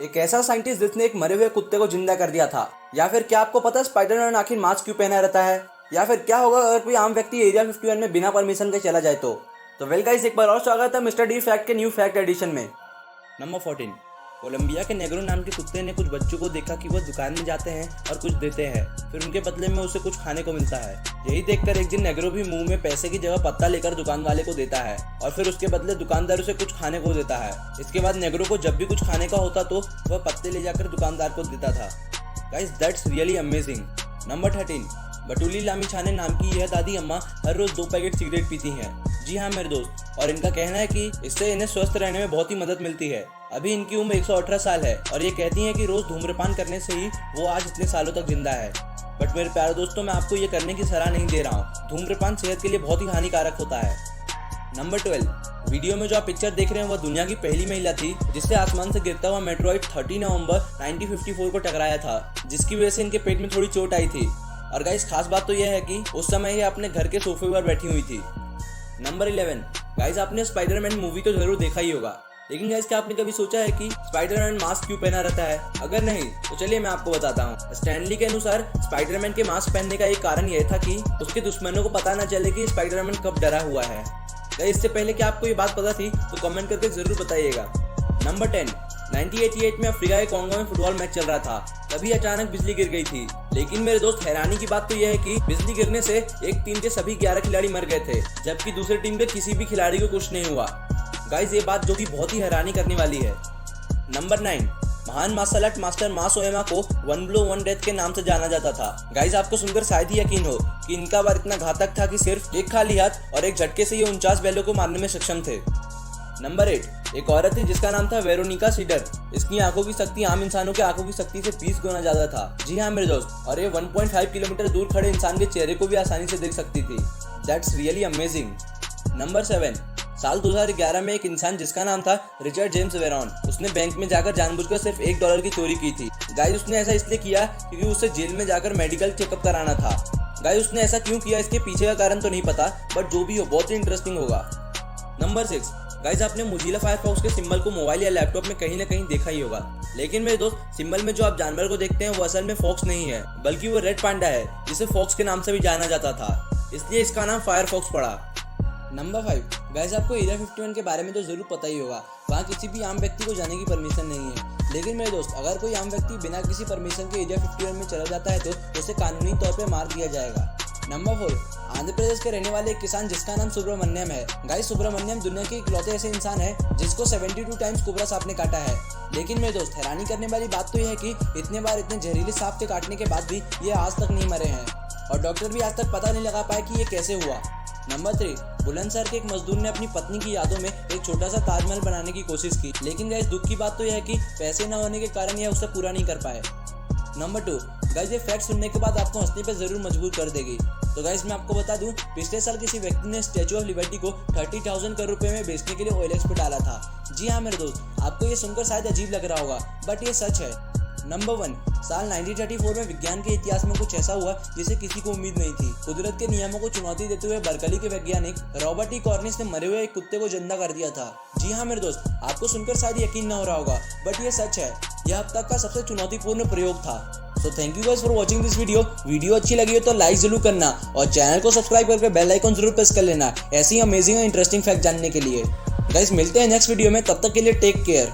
एक ऐसा साइंटिस्ट जिसने एक मरे हुए कुत्ते को जिंदा कर दिया था। या फिर क्या आपको पता है स्पाइडरमैन आखिर मास्क क्यों पहना रहता है? या फिर क्या होगा अगर कोई आम व्यक्ति एरिया 51 में बिना परमिशन के चला जाए तो वेल गाइस, एक बार और स्वागत है मिस्टर डी फैक्ट के न्यू फैक्ट एडिशन में। नंबर 14। कोलंबिया के नेग्रो नाम के कुत्ते ने कुछ बच्चों को देखा कि वो दुकान में जाते हैं और कुछ देते हैं, फिर उनके बदले में उसे कुछ खाने को मिलता है। यही देखकर एक दिन नेग्रो भी मुंह में पैसे की जगह पत्ता लेकर दुकान वाले को देता है और फिर उसके बदले दुकानदार उसे कुछ खाने को देता है। इसके बाद नेग्रो को जब भी कुछ खाने का होता तो वह पत्ते ले जाकर दुकानदार को देता था। Guys, that's really amazing. Number 13। बटुली लामी छाने नाम की यह दादी अम्मा हर रोज 2 पैकेट सिगरेट पीती हैं। जी हाँ मेरे दोस्त, और इनका कहना है कि इससे इन्हें स्वस्थ रहने में बहुत ही मदद मिलती है। अभी इनकी उम्र 118 साल है और ये कहती हैं कि रोज धूम्रपान करने से ही वो आज इतने सालों तक जिंदा है। बट मेरे प्यारे दोस्तों, मैं आपको ये करने की सलाह नहीं दे रहा हूँ। धूम्रपान सेहत के लिए बहुत ही हानिकारक होता है। नंबर 12। वीडियो में जो आप पिक्चर देख रहे हैं वह दुनिया की पहली महिला थी जिससे आसमान से गिरता हुआ मेट्रॉइड 30 नवंबर 1954 को टकराया था, जिसकी वजह से इनके पेट में थोड़ी चोट आई थी। और गाइस, खास बात तो यह है कि उस समय ये अपने घर के सोफे पर बैठी हुई थी। नंबर 11। गाइस, आपने स्पाइडरमैन मूवी तो जरूर देखा ही होगा, लेकिन गाइस क्या आपने कभी सोचा है कि स्पाइडरमैन मास्क क्यों पहना रहता है? अगर नहीं तो चलिए मैं आपको बताता हूँ। स्टैनली के अनुसार स्पाइडरमैन के मास्क पहनने का एक कारण यह था कि उसके दुश्मनों को पता न चले कि स्पाइडरमैन कब डरा हुआ है। गाइस, इससे पहले क्या आपको ये बात पता थी? तो कमेंट करके जरूर बताइएगा। नंबर 10। 1988 में अफ्रीका के कॉन्गो में फुटबॉल मैच चल रहा था, तभी अचानक बिजली गिर गई थी। लेकिन मेरे दोस्त, हैरानी की बात तो यह है कि बिजली गिरने से एक टीम के सभी 11 खिलाड़ी मर गए थे, जबकि दूसरी टीम के किसी भी खिलाड़ी को कुछ नहीं हुआ। गाइस, ये बात जो कि बहुत ही हैरानी करने वाली है। नंबर 9। महान मार्शल आर्ट मास्टर मा सोएमा को 1 ब्लो 1 डेथ के नाम से जाना जाता था। गाइस, आपको सुनकर शायद ही यकीन हो कि इनका वार इतना घातक था कि सिर्फ एक खाली हाथ और एक झटके से ये 49 बैलों को मारने में सक्षम थे। नंबर 8। एक औरत थी जिसका नाम था वेरोनिका सीडर। इसकी आंखों की शक्ति आम इंसानों के आंखों की शक्ति से 20 गुना ज्यादा था। जी हाँ मेरे दोस्त, और ये 1.5 किलोमीटर दूर खड़े इंसान के चेहरे को भी आसानी से देख सकती थी। That's really amazing. नंबर 7। साल 2011 में एक इंसान जिसका नाम था रिचर्ड जेम्स वेरॉन, उसने बैंक में जाकर जानबूझकर सिर्फ $1 की चोरी की थी। गाइस, उसने ऐसा इसलिए किया क्योंकि उसे जेल में जाकर मेडिकल चेकअप कराना था। गाइस, उसने ऐसा क्यों किया इसके पीछे का कारण तो नहीं पता, बट जो भी हो बहुत ही इंटरेस्टिंग होगा। नंबर 6। गाइस, आपने मोजिला फायरफॉक्स के सिंबल को मोबाइल या लैपटॉप में कहीं ना कहीं देखा ही होगा, लेकिन मेरे दोस्त, सिंबल में जो आप जानवर को देखते हैं वो असल में फॉक्स नहीं है, बल्कि वो रेड पांडा है, जिसे फॉक्स के नाम से भी जाना जाता था, इसलिए इसका नाम फायरफॉक्स पड़ा। नंबर 5। गाइस, आपको एरिया 51 के बारे में तो जरूर पता ही होगा। वहाँ किसी भी आम व्यक्ति को जाने की परमिशन नहीं है, लेकिन मेरे दोस्त, अगर कोई आम व्यक्ति बिना किसी परमिशन के एरिया 51 में चला जाता है तो उसे कानूनी तौर पर मार दिया जाएगा। नंबर 4। आंध्र प्रदेश के रहने वाले एक किसान जिसका नाम सुब्रमण्यम है। गाइस, सुब्रमण्यम दुनिया के इकलौते ऐसे इंसान है जिसको 72 टाइम्स कोबरा सांप ने काटा है। लेकिन मेरे दोस्त, हैरानी करने वाली बात तो यह है कि इतने बार इतने जहरीले सांप के काटने के बाद भी ये आज तक नहीं मरे हैं, और डॉक्टर भी आज तक पता नहीं लगा पाए कि ये कैसे हुआ। नंबर 3। बुलंदशहर के एक मजदूर ने अपनी पत्नी की यादों में एक छोटा सा ताजमहल बनाने की कोशिश की, लेकिन गाइस दुख की बात तो यह है कि पैसे न होने के कारण यह उसे पूरा नहीं कर पाए। नंबर 2। गाइस, ये फैक्ट सुनने के बाद आपको हंसने पे जरूर मजबूर कर देगी। तो गाइस, मैं आपको बता दूं, पिछले साल किसी व्यक्ति ने स्टैचू ऑफ लिबर्टी को 30,000 करोड़ रुपए में बेचने के लिए OLX पे डाला था। जी हाँ मेरे दोस्त, आपको ये सुनकर शायद अजीब लग रहा होगा, बट ये सच है। नंबर 1। साल 1934 में विज्ञान के इतिहास में कुछ ऐसा हुआ जिसे किसी को उम्मीद नहीं थी। कुदरत के नियमों को चुनौती देते हुए बर्कली के वैज्ञानिक रॉबर्ट ई कॉर्निस ने मरे हुए एक कुत्ते को जिंदा कर दिया था। जी हाँ मेरे दोस्त, आपको सुनकर शायद यकीन न हो रहा होगा, बट ये सच है। यह अब तक का सबसे चुनौतीपूर्ण प्रयोग था। तो thank you guys for watching this video अच्छी लगी हो तो लाइक जरूर करना और चैनल को सब्सक्राइब करके बेल आइकन जरूर प्रेस कर लेना ऐसी अमेजिंग और इंटरेस्टिंग फैक्ट जानने के लिए। गाइस, मिलते हैं नेक्स्ट वीडियो में, तब तक के लिए टेक केयर।